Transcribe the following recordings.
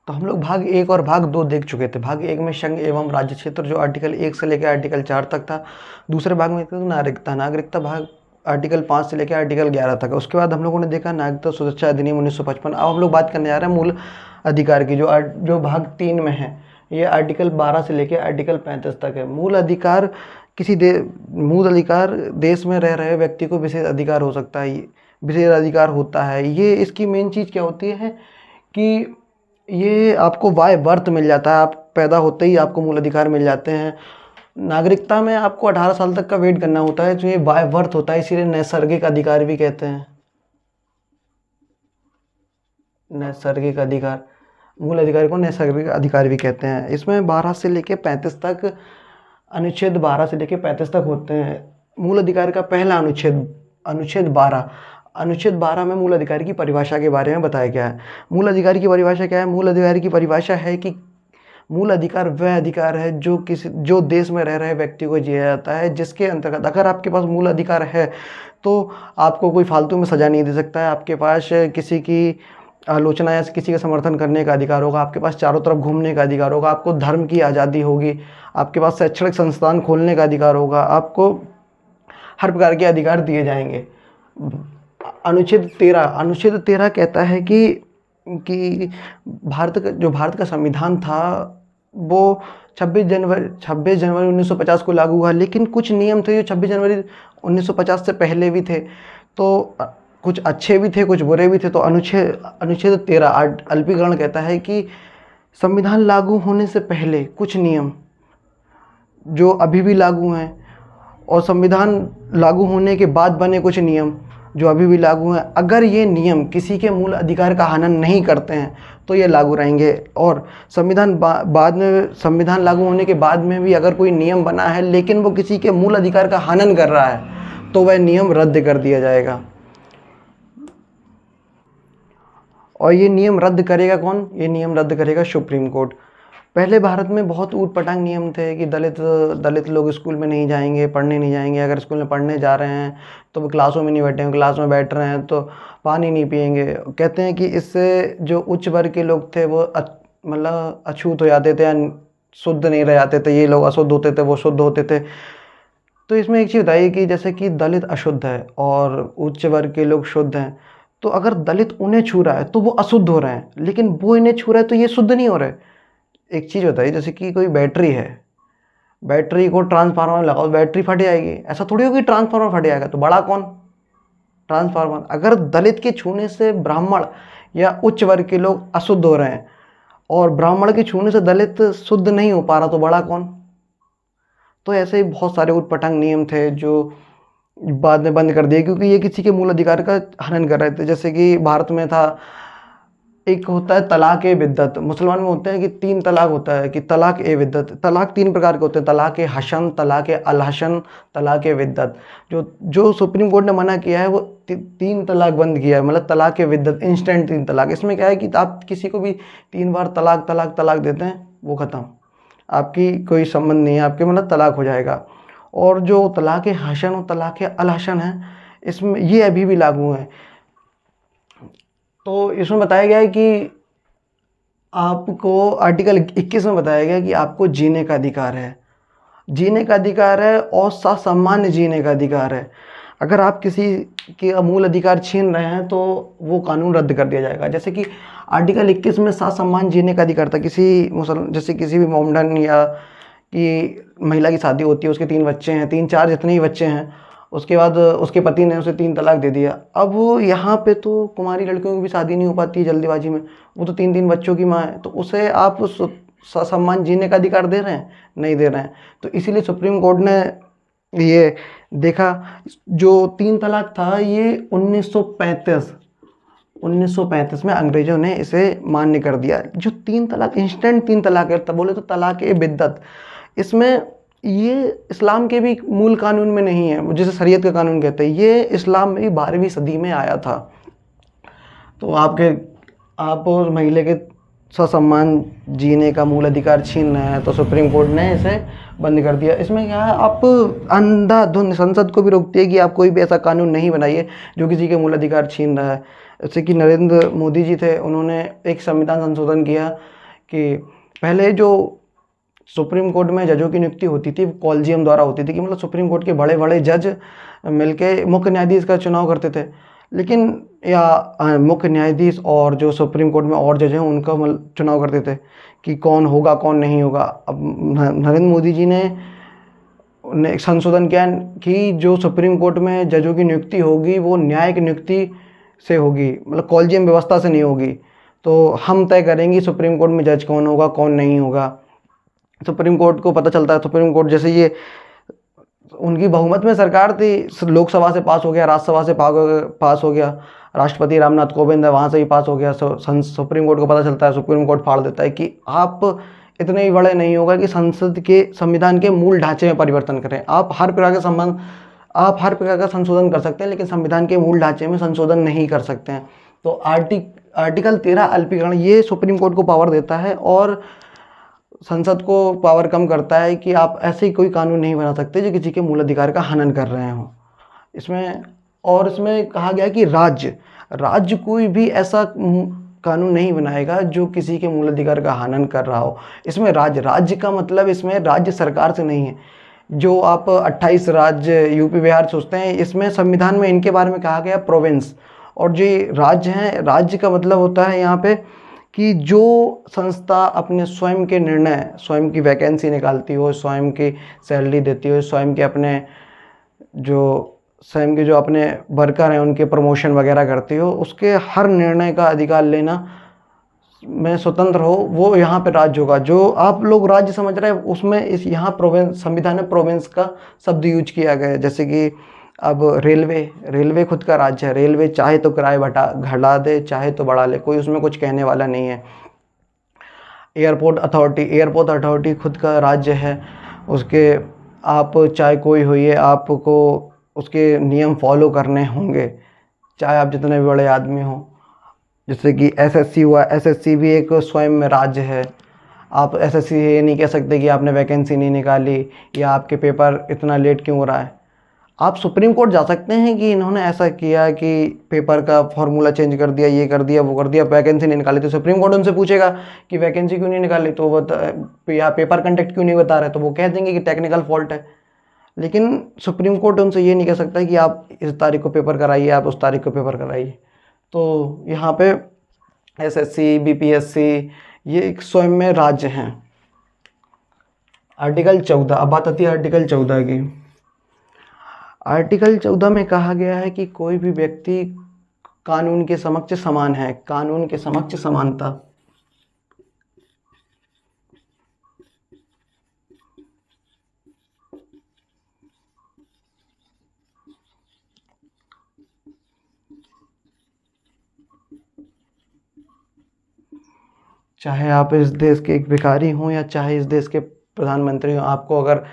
तो हम लोग भाग 1 और भाग 2 देख चुके थे। भाग 1 में संघ एवं राज्य क्षेत्र जो आर्टिकल 1 से लेकर आर्टिकल 4 तक था। दूसरे भाग में था नागरिकता भाग आर्टिकल 5 से लेकर आर्टिकल 11 तक। उसके बाद हम लोगों ने देखा नागरिकता सुरक्षा अधिनियम 1955। अब हम लोग बात करने जा रहे हैं मूल अधिकार की, जो भाग 3 में है। ये आर्टिकल 12 से लेकर आर्टिकल 35 तक है। मूल अधिकार मूल अधिकार देश में रह रहे व्यक्ति को विशेष अधिकार हो सकता है, विशेष अधिकार होता है। ये इसकी मेन चीज़ क्या होती है कि ये आपको बाय बर्थ मिल जाता है। आप पैदा होते ही आपको मूल अधिकार मिल जाते हैं। नागरिकता में आपको 18 साल तक का वेट करना होता है, जो ये बाय बर्थ होता है, इसीलिए नैसर्गिक अधिकार भी कहते हैं। नैसर्गिक अधिकार, मूल अधिकार को नैसर्गिक अधिकार भी कहते हैं। इसमें 12 से लेकर 35 तक, अनुच्छेद 12 से लेकर 35 तक होते हैं। मूल अधिकार का पहला अनुच्छेद 12। अनुच्छेद 12 में मूल अधिकार की परिभाषा के बारे में बताया गया है। मूल अधिकार की परिभाषा क्या है? मूल अधिकार की परिभाषा है कि मूल अधिकार वह अधिकार है जो देश में रह रहे व्यक्ति को दिया जाता है, जिसके अंतर्गत अगर आपके पास मूल अधिकार है तो आपको कोई फालतू में सज़ा नहीं दे सकता है। आपके पास किसी की आलोचना या किसी का समर्थन करने का अधिकार होगा। आपके पास चारों तरफ घूमने का अधिकार होगा। आपको धर्म की आज़ादी होगी। आपके पास शैक्षणिक संस्थान खोलने का अधिकार होगा। आपको हर प्रकार के अधिकार दिए जाएंगे। अनुच्छेद 13 कहता है कि भारत का संविधान था वो 26 जनवरी 1950 को लागू हुआ, लेकिन कुछ नियम थे जो 26 जनवरी 1950 से पहले भी थे। तो कुछ अच्छे भी थे, कुछ बुरे भी थे। तो अनुच्छेद 13 अल्पीकरण कहता है कि संविधान लागू होने से पहले कुछ नियम जो अभी भी लागू हैं, और संविधान लागू होने के बाद बने कुछ नियम जो अभी भी लागू हैं, अगर ये नियम किसी के मूल अधिकार का हनन नहीं करते हैं तो ये लागू रहेंगे। और संविधान लागू होने के बाद में भी अगर कोई नियम बना है लेकिन वो किसी के मूल अधिकार का हनन कर रहा है तो वह नियम रद्द कर दिया जाएगा। और ये नियम रद्द करेगा कौन? ये नियम रद्द करेगा सुप्रीम कोर्ट। पहले भारत में बहुत ऊटपटांग नियम थे कि दलित लोग स्कूल में नहीं जाएंगे, पढ़ने नहीं जाएंगे। अगर स्कूल में पढ़ने जा रहे हैं तो वो क्लासों में नहीं बैठेंगे, क्लास में बैठ रहे हैं तो पानी नहीं पिएंगे। कहते हैं कि इससे जो उच्च वर्ग के लोग थे वो मतलब अछूत हो जाते थे या शुद्ध नहीं रह जाते थे। ये लोग अशुद्ध होते थे, वो शुद्ध होते थे। तो इसमें एक चीज़ बताइए कि जैसे कि दलित अशुद्ध है और उच्च वर्ग के लोग शुद्ध हैं, तो अगर दलित उन्हें छू रहा है तो वो अशुद्ध हो रहे हैं, लेकिन वो इन्हें छू रहा है तो ये शुद्ध नहीं हो रहे। एक चीज़ बताइए, जैसे कि कोई बैटरी है, बैटरी को ट्रांसफार्मर लगाओ, बैटरी फट जाएगी। ऐसा थोड़ी होगी ट्रांसफार्मर फट जाएगा, तो बड़ा कौन? ट्रांसफार्मर। अगर दलित के छूने से ब्राह्मण या उच्च वर्ग के लोग अशुद्ध हो रहे हैं और ब्राह्मण के छूने से दलित शुद्ध नहीं हो पा रहा, तो बड़ा कौन? तो ऐसे ही बहुत सारे उटपटांग नियम थे जो बाद में बंद कर दिए, क्योंकि ये किसी के मूल अधिकार का हनन कर रहे थे। जैसे कि भारत में था, एक होता है तलाक ए बिद्दत। मुसलमान में होते हैं कि 3 तलाक होता है, कि तलाक ए बिद्दत। तलाक 3 प्रकार के होते हैं, तलाक ए हसन, तलाक ए अलहसन, तलाक ए बिद्दत। जो सुप्रीम कोर्ट ने मना किया है वो 3 तलाक बंद किया है, मतलब तलाक ए बिद्दत, इंस्टेंट 3 तलाक। इसमें क्या है कि आप किसी को भी 3 बार तलाक देते हैं, वो ख़त्म, आपकी कोई संबंध नहीं है, आपके मतलब तलाक हो जाएगा। और जो तलाक ए हसन और तलाक ए अलहसन है, इसमें ये अभी भी लागू है। तो इसमें बताया गया है कि आपको आर्टिकल 21 में बताया गया कि आपको जीने का अधिकार है, जीने का अधिकार है और ससामान्य जीने का अधिकार है। अगर आप किसी के मूल अधिकार छीन रहे हैं तो वो कानून रद्द कर दिया जाएगा। जैसे कि आर्टिकल 21 में ससम्मान जीने का अधिकार था। जैसे किसी भी मोमडन या कि महिला की शादी होती है, उसके 3 बच्चे हैं, 3-4 जितने ही बच्चे हैं, उसके बाद उसके पति ने उसे 3 तलाक दे दिया। अब यहाँ पे तो कुंवारी लड़कियों की भी शादी नहीं हो पाती जल्दीबाजी में, वो तो 3-3 बच्चों की माँ है, तो उसे आप ससम्मान जीने का अधिकार दे रहे हैं? नहीं दे रहे हैं। तो इसीलिए सुप्रीम कोर्ट ने ये देखा, जो 3 तलाक था ये 1935 में अंग्रेजों ने इसे मान्य कर दिया। जो 3 तलाक, इंस्टेंट 3 तलाक है, तब बोले तो तलाक ए बिद्दत, इसमें ये इस्लाम के भी मूल कानून में नहीं है, जिसे शरीयत का कानून कहते हैं। ये इस्लाम में 12वीं सदी में आया था। तो आप उस महिला के ससम्मान जीने का मूल अधिकार छीन रहे हैं, तो सुप्रीम कोर्ट ने इसे बंद कर दिया। इसमें क्या है, आप अंधाधुंध संसद को भी रोकती है कि आप कोई भी ऐसा कानून नहीं बनाइए जो किसी के मूल अधिकार छीन रहा है। जैसे कि नरेंद्र मोदी जी थे, उन्होंने एक संविधान संशोधन किया कि पहले जो सुप्रीम कोर्ट में जजों की नियुक्ति होती थी वो कॉलेजियम द्वारा होती थी, कि मतलब सुप्रीम कोर्ट के बड़े बड़े जज मिलके मुख्य न्यायाधीश का चुनाव करते थे। लेकिन मुख्य न्यायाधीश और जो सुप्रीम कोर्ट में और जज हैं उनका चुनाव करते थे कि कौन होगा कौन नहीं होगा। अब नरेंद्र मोदी जी ने एक संशोधन किया कि जो सुप्रीम कोर्ट में जजों की नियुक्ति होगी वो न्यायिक नियुक्ति से होगी, मतलब कॉलेजियम व्यवस्था से नहीं होगी। तो हम तय करेंगे सुप्रीम कोर्ट में जज कौन होगा कौन नहीं होगा। सुप्रीम कोर्ट को पता चलता है, सुप्रीम कोर्ट जैसे ये उनकी बहुमत में सरकार थी, लोकसभा से पास हो गया, राज्यसभा से पास हो गया, राष्ट्रपति रामनाथ कोविंद है वहाँ से भी पास हो गया। सुप्रीम कोर्ट को पता चलता है, सुप्रीम कोर्ट फाड़ देता है कि आप इतने ही बड़े नहीं होगा कि संसद के संविधान के मूल ढांचे में परिवर्तन करें। आप हर प्रकार का संशोधन कर सकते हैं लेकिन संविधान के मूल ढांचे में संशोधन नहीं कर सकते हैं। तो आर्टिकल 13 अल्पीकरण ये सुप्रीम कोर्ट को पावर देता है और संसद को पावर कम करता है कि आप ऐसे ही कोई कानून नहीं बना सकते जो किसी के मूल अधिकार का हनन कर रहे हों। इसमें कहा गया कि राज्य कोई भी ऐसा कानून नहीं बनाएगा जो किसी के मूल अधिकार का हनन कर रहा हो। इसमें राज्य का मतलब इसमें राज्य सरकार से नहीं है। जो आप 28 राज्य यूपी बिहार सोचते हैं, इसमें संविधान में इनके बारे में कहा गया प्रोविंस। और जो राज्य हैं, राज्य का मतलब होता है यहाँ पे कि जो संस्था अपने स्वयं के निर्णय, स्वयं की वैकेंसी निकालती हो, स्वयं की सैलरी देती हो, स्वयं के जो अपने वर्कर हैं उनके प्रमोशन वगैरह करती हो, उसके हर निर्णय का अधिकार लेना में स्वतंत्र हो, वो यहाँ पे राज्य होगा। जो आप लोग राज्य समझ रहे हैं उसमें यहाँ प्रोविंस, संविधान में प्रोविंस का शब्द यूज किया गया है। जैसे कि अब रेलवे खुद का राज्य है, रेलवे चाहे तो किराए घटा दे चाहे तो बढ़ा ले, कोई उसमें कुछ कहने वाला नहीं है। एयरपोर्ट अथॉरिटी खुद का राज्य है, उसके आप चाहे कोई होइए आपको उसके नियम फॉलो करने होंगे, चाहे आप जितने भी बड़े आदमी हो। जैसे कि एसएससी हुआ, एसएससी भी एक स्वयं में राज्य है। आप एसएससी ये नहीं कह सकते कि आपने वैकेंसी नहीं निकाली या आपके पेपर इतना लेट क्यों हो रहा है। आप सुप्रीम कोर्ट जा सकते हैं कि इन्होंने ऐसा किया कि पेपर का फॉर्मूला चेंज कर दिया, ये कर दिया, वो कर दिया, वैकेंसी नहीं निकाली। तो सुप्रीम कोर्ट उनसे पूछेगा कि वैकेंसी क्यों नहीं निकाली, तो वो या पेपर कंटेक्ट क्यों नहीं बता रहे, तो वो कह देंगे कि टेक्निकल फॉल्ट है। लेकिन सुप्रीम कोर्ट उनसे ये नहीं कह सकता कि आप इस तारीख को पेपर कराइए, आप उस तारीख को पेपर कराइए। तो यहाँ पे एसएससी, बीपीएससी ये एक स्वयं में राज्य हैं। आर्टिकल 14, अब बात आती है आर्टिकल 14 की। आर्टिकल 14 में कहा गया है कि कोई भी व्यक्ति कानून के समक्ष समान है, कानून के समक्ष समानता। चाहे आप इस देश के एक भिखारी हों या चाहे इस देश के प्रधानमंत्री हों, आपको अगर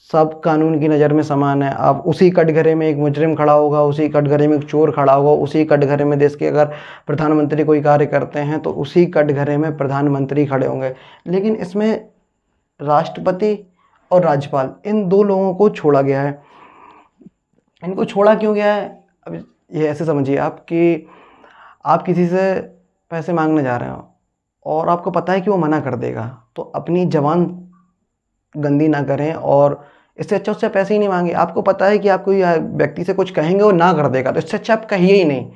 सब कानून की नज़र में समान है। आप उसी कटघरे में एक मुजरिम खड़ा होगा, उसी कटघरे में एक चोर खड़ा होगा, उसी कटघरे में देश के अगर प्रधानमंत्री कोई कार्य करते हैं तो उसी कटघरे में प्रधानमंत्री खड़े होंगे। लेकिन इसमें राष्ट्रपति और राज्यपाल इन दो लोगों को छोड़ा गया है। इनको छोड़ा क्यों गया है? अब ये ऐसे समझिए आप कि आप किसी से पैसे मांगने जा रहे हो और आपको पता है कि वो मना कर देगा, तो अपनी ज़बान गंदी ना करें और इससे अच्छा उससे पैसे ही नहीं मांगे। आपको पता है कि आप कोई व्यक्ति से कुछ कहेंगे वो ना कर देगा, तो इससे अच्छा आप कहिए ही नहीं।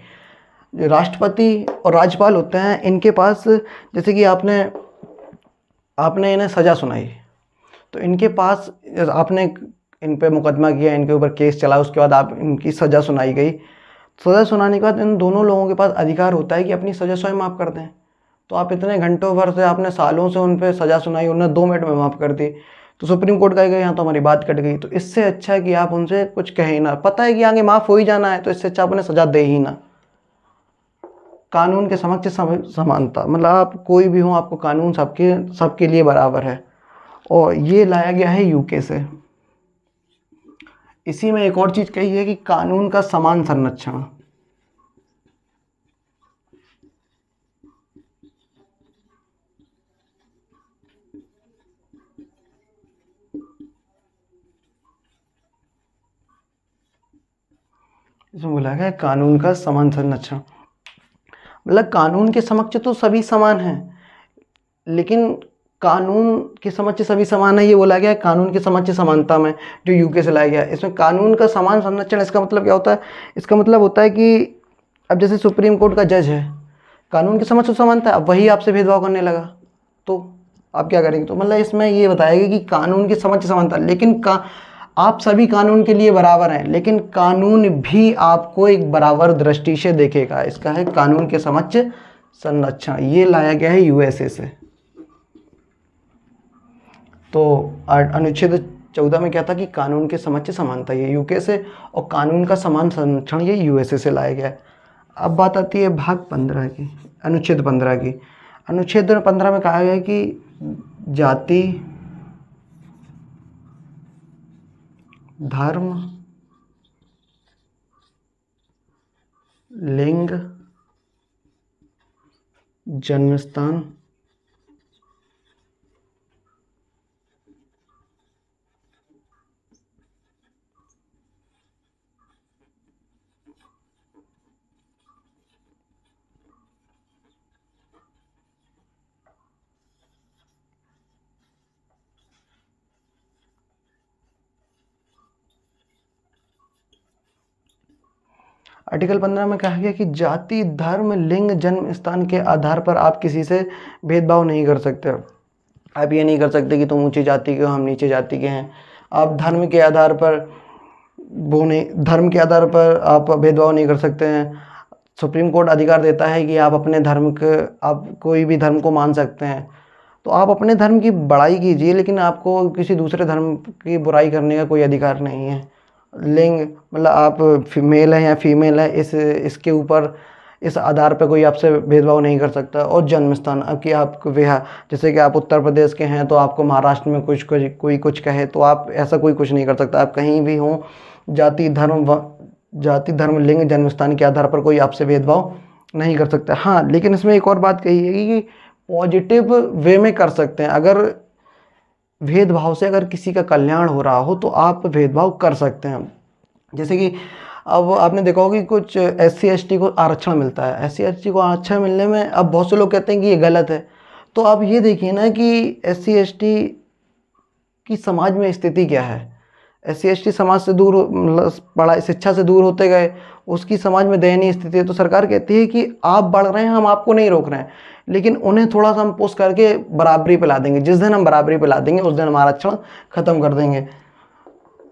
जो राष्ट्रपति और राज्यपाल होते हैं इनके पास, जैसे कि आपने इन्हें सज़ा सुनाई, तो इनके पास आपने इन पे मुकदमा किया, इनके ऊपर केस चला, उसके बाद आप इनकी सज़ा सुनाई गई। सज़ा सुनाने के बाद इन दोनों लोगों के पास अधिकार होता है कि अपनी सज़ा स्वयं माफ़ कर दें। तो आप इतने घंटों भर से, आपने सालों से उन पर सज़ा सुनाई, उन्होंने 2 मिनट में माफ़ कर दी, तो सुप्रीम कोर्ट कहेगा यहाँ तो हमारी बात कट गई। तो इससे अच्छा है कि आप उनसे कुछ कहे ही ना, पता है कि आगे माफ़ हो ही जाना है, तो इससे अच्छा आप उन्हें सज़ा दे ही ना। कानून के समक्ष समानता, मतलब आप कोई भी हो, आपको कानून सबके लिए बराबर है। और ये लाया गया है यूके से। इसी में एक और चीज़ कही है कि कानून का समान संरक्षण। इसमें बोला गया कानून का समान संरक्षण, मतलब कानून के समक्ष तो सभी समान हैं, लेकिन कानून की समझ से सभी समान है ये बोला गया है, कानून की समझ से समानता में, जो यूके से लाया गया है। इसमें कानून का समान संरक्षण, इसका मतलब क्या होता है? इसका मतलब होता है कि अब जैसे सुप्रीम कोर्ट का जज है, कानून की समझ से समानता है, अब वही आपसे भेदभाव करने लगा तो आप क्या करेंगे? तो मतलब इसमें ये बताएगा कि कानून की समझ से समानता, लेकिन आप सभी कानून के लिए बराबर हैं, लेकिन कानून भी आपको एक बराबर दृष्टि से देखेगा। इसका है कानून के समक्ष संरक्षण, ये लाया गया है यूएसए से। तो अनुच्छेद 14 में क्या था कि कानून के समक्ष समानता, ये यूके से, और कानून का समान संरक्षण ये यूएसए से लाया गया है। अब बात आती है भाग 15 की, अनुच्छेद 15 की। अनुच्छेद 15 में कहा गया है कि जाति, धर्म, लिंग, जन्मस्थान, आर्टिकल 15 में कहा गया कि जाति, धर्म, लिंग, जन्म स्थान के आधार पर आप किसी से भेदभाव नहीं कर सकते। आप ये नहीं कर सकते कि तुम ऊंची जाति के हो, हम नीचे जाति के हैं। आप धर्म के आधार पर वो नहीं, धर्म के आधार पर आप भेदभाव नहीं कर सकते हैं। सुप्रीम कोर्ट अधिकार देता है कि आप अपने धर्म के, आप कोई भी धर्म को मान सकते हैं, तो आप अपने धर्म की बड़ाई कीजिए, लेकिन आपको किसी दूसरे धर्म की बुराई करने का कोई अधिकार नहीं है। लिंग मतलब आप मेल है या फीमेल है, इसके ऊपर, इस आधार पर कोई आपसे भेदभाव नहीं कर सकता। और जन्म स्थान, अब कि आप विवाह, जैसे कि आप उत्तर प्रदेश के हैं तो आपको महाराष्ट्र में कोई कुछ कहे तो आप ऐसा कोई कुछ नहीं कर सकता। आप कहीं भी हों, जाति धर्म लिंग जन्म स्थान के आधार पर कोई आपसे भेदभाव नहीं कर सकता। हाँ, लेकिन इसमें एक और बात कही है कि पॉजिटिव वे में कर सकते हैं। अगर भेदभाव से अगर किसी का कल्याण हो रहा हो तो आप भेदभाव कर सकते हैं। जैसे कि अब आपने देखा होगा कि कुछ SC ST को आरक्षण मिलता है। SC ST को आरक्षण मिलने में अब बहुत से लोग कहते हैं कि ये गलत है। तो आप ये देखिए ना कि SC ST की समाज में स्थिति क्या है। SC ST समाज से दूर, मतलब पढ़ाई शिक्षा से दूर होते गए, उसकी समाज में दयनीय स्थिति है। तो सरकार कहती है कि आप बढ़ रहे हैं, हम आपको नहीं रोक रहे हैं, लेकिन उन्हें थोड़ा सा हम पुश करके बराबरी पे ला देंगे। जिस दिन हम बराबरी पे ला देंगे उस दिन हम आरक्षण खत्म कर देंगे।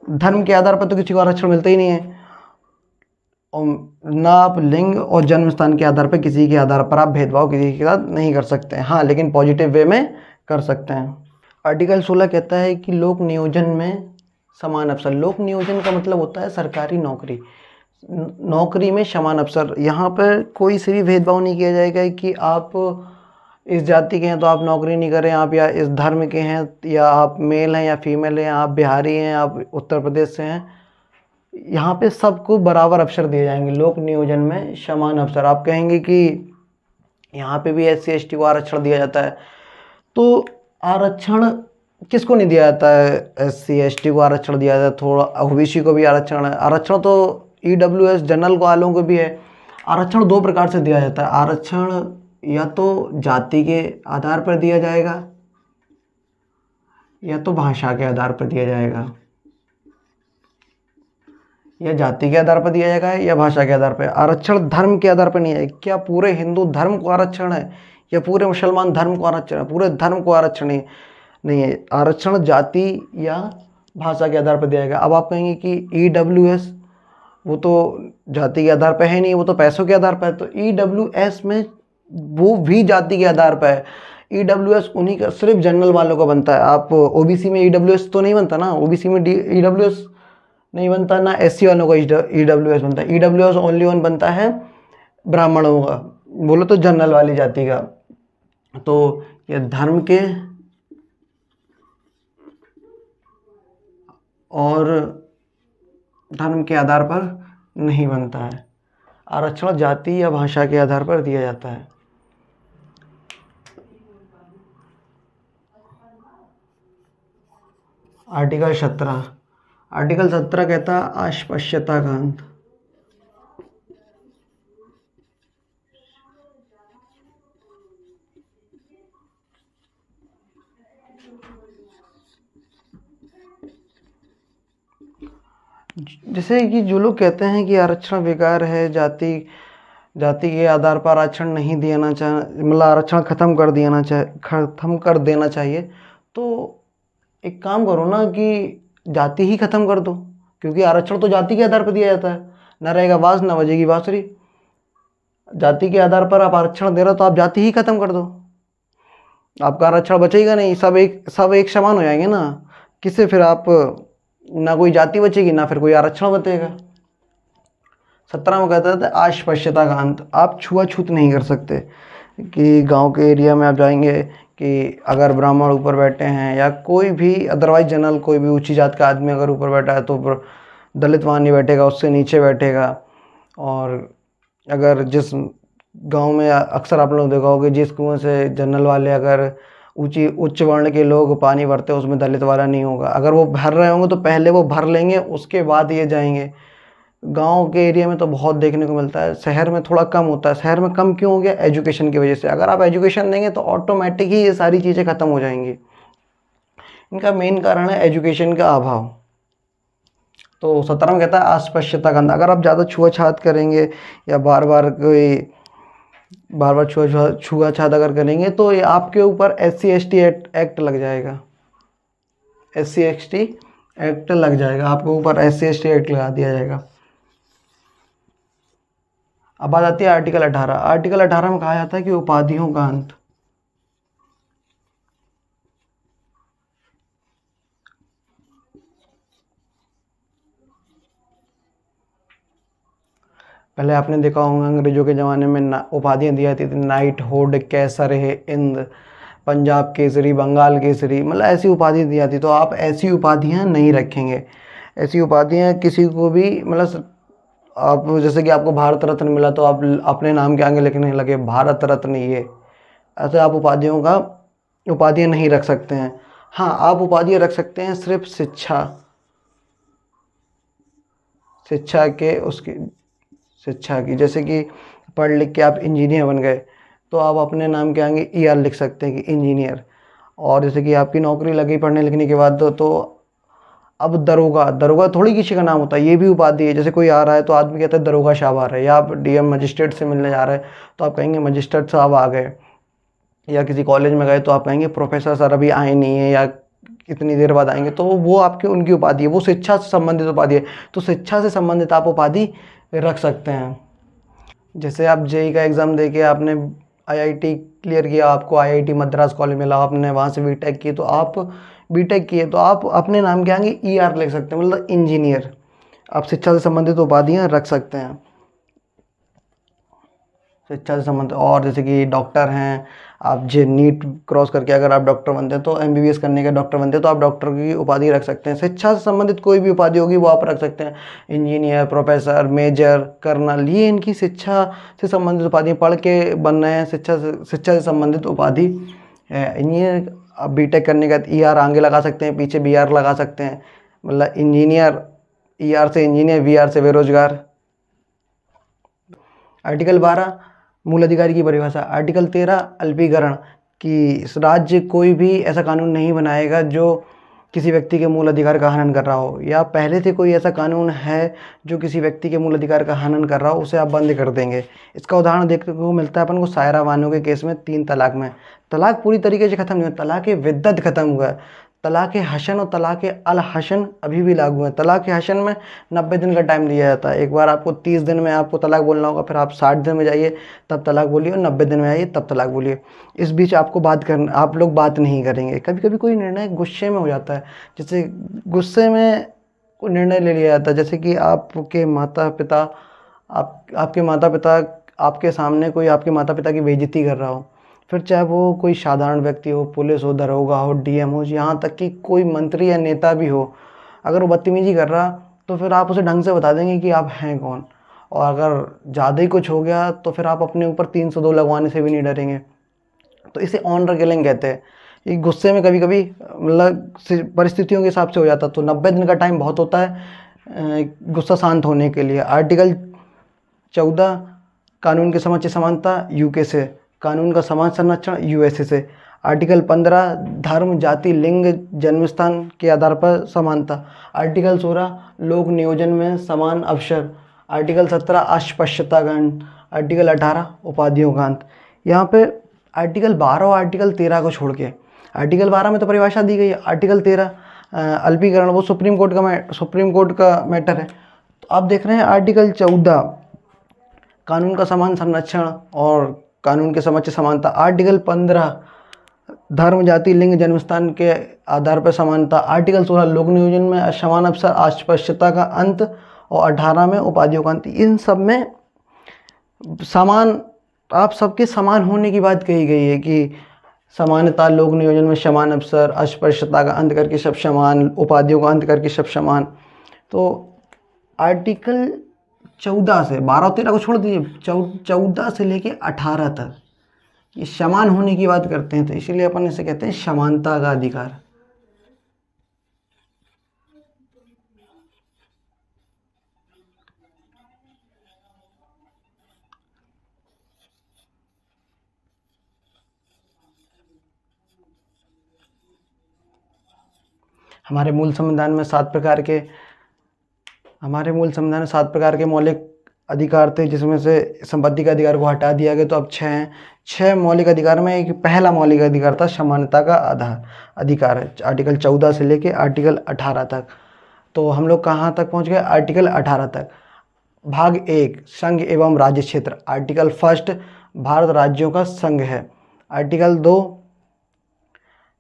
धर्म के आधार पर तो किसी को आरक्षण मिलता ही नहीं है, और ना आप लिंग और जन्म स्थान के आधार पर किसी के आधार पर आप भेदभाव किसी के साथ नहीं कर सकते हैं। हाँ, लेकिन पॉजिटिव वे में कर सकते हैं। आर्टिकल 16 कहता है कि लोक नियोजन में समान अवसर। लोक नियोजन का मतलब होता है सरकारी नौकरी, नौकरी में समान अवसर। यहाँ पर कोई से भी भेदभाव नहीं किया जाएगा कि आप इस जाति के हैं तो आप नौकरी नहीं करें, आप या इस धर्म के हैं, या आप मेल हैं या फीमेल हैं, आप बिहारी हैं, आप उत्तर प्रदेश से हैं। यहाँ पे सबको बराबर अवसर दिए जाएंगे। लोक नियोजन में समान अवसर। आप कहेंगे कि यहाँ पे भी SC ST को आरक्षण दिया जाता है, तो आरक्षण किसको नहीं दिया जाता है? SC ST को आरक्षण दिया जाता है, थोड़ा OBC को भी आरक्षण है। आरक्षण तो EWS जनरल वालों को भी है। आरक्षण दो प्रकार से दिया जाता है। आरक्षण या तो जाति के आधार पर दिया जाएगा, या तो भाषा के आधार पर दिया जाएगा। या जाति के आधार पर दिया जाएगा या भाषा के आधार पर। आरक्षण धर्म के आधार पर नहीं है। क्या पूरे हिंदू धर्म को आरक्षण है या पूरे मुसलमान धर्म को आरक्षण है? पूरे धर्म को आरक्षण नहीं है। आरक्षण जाति या भाषा के आधार पर दिया जाएगा। अब आप कहेंगे कि EWS वो तो जाति के आधार पर है नहीं, वो तो पैसों के आधार पर है। तो EWS में वो भी जाति के आधार पर है। EWS उन्हीं का सिर्फ जनरल वालों का बनता है। आप OBC में EWS तो नहीं बनता ना, OBC में EWS नहीं बनता ना, SC वालों का EWS बनता है। EWS ओनली वन बनता है ब्राह्मणों का, बोलो तो जनरल वाली जाति का। तो ये धर्म के और धर्म के आधार पर नहीं बनता है। आरक्षण जाति या भाषा के आधार पर दिया जाता है। आर्टिकल 17 कहता है अस्पृश्यता का अंत। जैसे कि जो लोग कहते हैं कि आरक्षण बेकार है, जाति जाति के आधार पर आरक्षण नहीं देना मतलब आरक्षण खत्म कर देना चाहिए। तो एक काम करो ना कि जाति ही खत्म कर दो, क्योंकि आरक्षण तो जाति के आधार पर दिया जाता है। ना रहेगा बांस ना बजेगी बांसुरी। जाति के आधार पर आप आरक्षण दे रहे हो तो आप जाति ही खत्म कर दो, आपका आरक्षण बचेगा नहीं। सब एक समान हो जाएंगे ना। किससे फिर आप, ना कोई जाति बचेगी ना फिर कोई आरक्षण बचेगा। 17 में कहता था अस्पृश्यता का अंत। आप छुआछूत नहीं कर सकते कि गांव के एरिया में आप जाएंगे कि अगर ब्राह्मण ऊपर बैठे हैं या कोई भी अदरवाइज जनरल कोई भी ऊंची जात का आदमी अगर ऊपर बैठा है तो दलित वहाँ नहीं बैठेगा, उससे नीचे बैठेगा। और अगर जिस गांव में अक्सर आप लोग देखा होगा, जिस कुएं से जनरल वाले अगर उच्च वर्ण के लोग पानी भरते हैं उसमें दलित वाला नहीं होगा। अगर वो भर रहे होंगे तो पहले वो भर लेंगे, उसके बाद ये जाएंगे। गांव के एरिया में तो बहुत देखने को मिलता है, शहर में थोड़ा कम होता है। शहर में कम क्यों हो गया? एजुकेशन की वजह से। अगर आप एजुकेशन देंगे तो ऑटोमेटिक ही ये सारी चीज़ें ख़त्म हो जाएंगी। इनका मेन कारण है एजुकेशन का अभाव। तो 17 में कहता है अस्पृश्यता का अंत। अगर आप ज़्यादा छुआछात करेंगे या बार बार छुआछात अगर करेंगे तो ये आपके ऊपर SC/ST एक्ट लग जाएगा। SC/ST एक्ट लग जाएगा, आपके ऊपर SC/ST एक्ट लगा दिया जाएगा। अब बात आती है आर्टिकल 18। आर्टिकल 18 में कहा जाता है कि उपाधियों का अंत। पहले आपने देखा होगा अंग्रेजों के ज़माने में उपाधियाँ दी जाती थी, नाइट हुड, कैसर है इंद, पंजाब केसरी, बंगाल केसरी, मतलब ऐसी उपाधि दी जाती। तो आप ऐसी उपाधियाँ नहीं रखेंगे। ऐसी उपाधियाँ किसी को भी, मतलब आप जैसे कि आपको भारत रत्न मिला तो आप अपने नाम के आगे लिखने लगे भारत रत्न, ये ऐसे आप उपाधियाँ नहीं रख सकते हैं। हाँ, आप उपाधियाँ रख सकते हैं सिर्फ शिक्षा की। जैसे कि पढ़ लिख के आप इंजीनियर बन गए तो आप अपने नाम के आगे ER लिख सकते हैं कि इंजीनियर। और जैसे कि आपकी नौकरी लगी पढ़ने लिखने के बाद तो अब दरोगा थोड़ी किसी का नाम होता है, ये भी उपाधि है। जैसे कोई आ रहा है तो आदमी कहता है दरोगा साहब आ रहे हैं, या आप DM मजिस्ट्रेट से मिलने जा रहे हैं तो आप कहेंगे मजिस्ट्रेट साहब आ गए। या किसी कॉलेज में गए तो आप कहेंगे प्रोफेसर सर अभी आए नहीं है या इतनी देर बाद आएंगे। तो वो आपकी उनकी उपाधि है, वो शिक्षा से संबंधित उपाधि है। तो शिक्षा से संबंधित आप उपाधि रख सकते हैं। जैसे आप JEE का एग्ज़ाम देके आपने IIT क्लियर किया, आपको IIT मद्रास कॉलेज मिला, आपने वहाँ से बीटेक की, तो आप बीटेक किए तो आप अपने नाम के आगे ER लिख सकते हैं, मतलब इंजीनियर। आप शिक्षा से संबंधित उपाधियाँ रख सकते हैं, शिक्षा से संबंधित। और जैसे कि डॉक्टर हैं, आप जे नीट क्रॉस करके अगर आप डॉक्टर बनते हैं तो MBBS करने के डॉक्टर बनते हैं तो आप डॉक्टर की उपाधि रख सकते हैं। शिक्षा से संबंधित कोई भी उपाधि होगी वो आप रख सकते हैं। इंजीनियर, प्रोफेसर, मेजर, कर्नल, ये इनकी शिक्षा से संबंधित उपाधियाँ। पढ़ के बन रहे हैं, शिक्षा से संबंधित उपाधि है। इंजीनियर आप बीटेक करने के बाद ER आगे लगा सकते हैं, पीछे BR लगा सकते हैं, मतलब इंजीनियर, ER से इंजीनियर, VR से बेरोजगार। आर्टिकल 12 मूल अधिकारी की परिभाषा। आर्टिकल 13 अल्पीकरण, कि राज्य कोई भी ऐसा कानून नहीं बनाएगा जो किसी व्यक्ति के मूल अधिकार का हनन कर रहा हो, या पहले से कोई ऐसा कानून है जो किसी व्यक्ति के मूल अधिकार का हनन कर रहा हो उसे आप बंद कर देंगे। इसका उदाहरण देखने को मिलता है अपन को सायरा बानो के केस में 3 तलाक में। तलाक पूरी तरीके से खत्म नहीं हुआ, तलाक विद्दत खत्म हुआ है। तलाक हसन और तलाक अल हसन अभी भी लागू है। तलाक हसन में 90 दिन का टाइम दिया जाता है। एक बार आपको 30 दिन में आपको तलाक बोलना होगा, फिर आप 60 दिन में जाइए तब तलाक बोलिए, और 90 दिन में आइए तब तलाक बोलिए। इस बीच आपको आप लोग बात नहीं करेंगे। कभी कभी कोई निर्णय गुस्से में हो जाता है, जैसे गुस्से में कोई निर्णय ले लिया जाता है, जैसे कि आपके माता पिता आपके सामने कोई आपके माता पिता की बेइज्जती कर रहा हो, फिर चाहे वो कोई साधारण व्यक्ति हो, पुलिस हो, दरोगा हो, DM हो, यहाँ तक कि कोई मंत्री या नेता भी हो, अगर वो बदतमीजी कर रहा तो फिर आप उसे ढंग से बता देंगे कि आप हैं कौन। और अगर ज़्यादा ही कुछ हो गया तो फिर आप अपने ऊपर 302 लगवाने से भी नहीं डरेंगे। तो इसे ऑनर किलिंग कहते हैं। ये गुस्से में कभी कभी मतलब परिस्थितियों के हिसाब से हो जाता है, तो 90 दिन का टाइम बहुत होता है गुस्सा शांत होने के लिए। आर्टिकल 14 कानून के समक्ष समानता, UK से। कानून का समान संरक्षण, USA से। आर्टिकल 15 धर्म, जाति, लिंग, जन्मस्थान के आधार पर समानता। आर्टिकल 16 लोक नियोजन में समान अवसर। आर्टिकल 17 अस्पृश्यता का अंत। आर्टिकल 18 उपाधियों का अंत। यहाँ पे आर्टिकल 12 और आर्टिकल 13 को छोड़ के, आर्टिकल 12 में तो परिभाषा दी गई है, आर्टिकल 13 अल्पीकरण, वो सुप्रीम कोर्ट का मैटर है। तो आप देख रहे हैं आर्टिकल 14 कानून का समान संरक्षण और कानून के समक्ष समानता। आर्टिकल 15 धर्म, जाति, लिंग, जन्मस्थान के आधार पर समानता। आर्टिकल 16 लोक नियोजन में समान अवसर, अस्पृश्यता का अंत। और 18 में उपाधियों का अंत। इन सब में समान, आप सबके समान होने की बात कही गई है कि समानता, लोक नियोजन में समान अवसर, अस्पृश्यता का अंत करके सब समान, उपाधियों का अंत करके सब समान। तो आर्टिकल 14 से 12 और 13 को छोड़ दीजिए, 14 से लेके 18 तक ये समान होने की बात करते हैं। तो इसीलिए अपन इसे कहते हैं समानता का अधिकार। हमारे मूल संविधान में 7 प्रकार के मौलिक अधिकार थे, जिसमें से संपत्ति का अधिकार को हटा दिया गया, तो अब 6 हैं। 6 मौलिक अधिकार में एक पहला मौलिक अधिकार था समानता का अधिकार है, आर्टिकल 14 से लेके आर्टिकल 18 तक। तो हम लोग कहाँ तक पहुँच गए? आर्टिकल 18 तक। भाग 1 संघ एवं राज्य क्षेत्र। आर्टिकल 1 भारत राज्यों का संघ है। आर्टिकल 2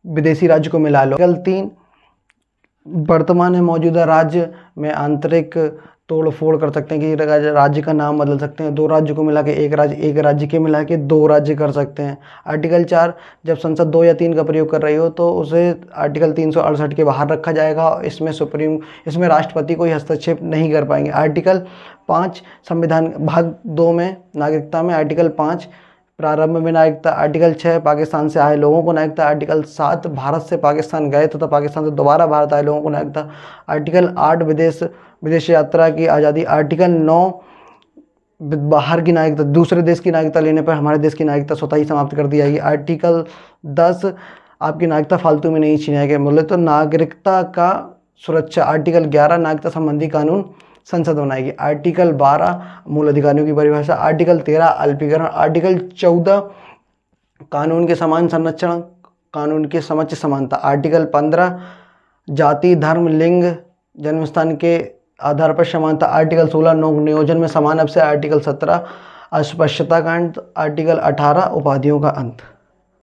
विदेशी राज्य को मिला लो। आर्टिकल 3 वर्तमान में मौजूदा राज्य में आंतरिक तोड़ फोड़ कर सकते हैं कि राज्य का नाम बदल सकते हैं। 2 राज्य को मिला के एक राज्य के मिला के 2 राज्य कर सकते हैं। आर्टिकल 4 जब संसद 2 या 3 का प्रयोग कर रही हो तो उसे आर्टिकल 368 के बाहर रखा जाएगा। इसमें राष्ट्रपति कोई हस्तक्षेप नहीं कर पाएंगे। आर्टिकल 5 संविधान भाग 2 में नागरिकता में आर्टिकल 5 प्रारंभ में नागरिकता। आर्टिकल 6 पाकिस्तान से आए लोगों को नागरिकता। आर्टिकल 7 भारत से पाकिस्तान गए तथा पाकिस्तान से दोबारा भारत आए लोगों को नागरिकता। आर्टिकल 8 विदेश यात्रा की आज़ादी। आर्टिकल 9 बाहर की नागरिकता, दूसरे देश की नागरिकता लेने पर हमारे देश की नागरिकता स्वतः ही समाप्त कर दी जाएगी। आर्टिकल 10 आपकी नागरिकता फालतू में नहीं छीना गया, बोले तो नागरिकता का सुरक्षा। आर्टिकल 11 नागरिकता संबंधी कानून संसद बनाएगी। आर्टिकल 12 मूल अधिकारियों की परिभाषा। आर्टिकल 13 अल्पीकरण। आर्टिकल 14 कानून के समान संरक्षण, कानून के समक्ष समानता। आर्टिकल 15 जाति, धर्म, लिंग, जन्मस्थान के आधार पर समानता। आर्टिकल 16 लोक नियोजन में समान अवसर। आर्टिकल 17 अस्पृश्यता का अंत। आर्टिकल 18 उपाधियों का अंत।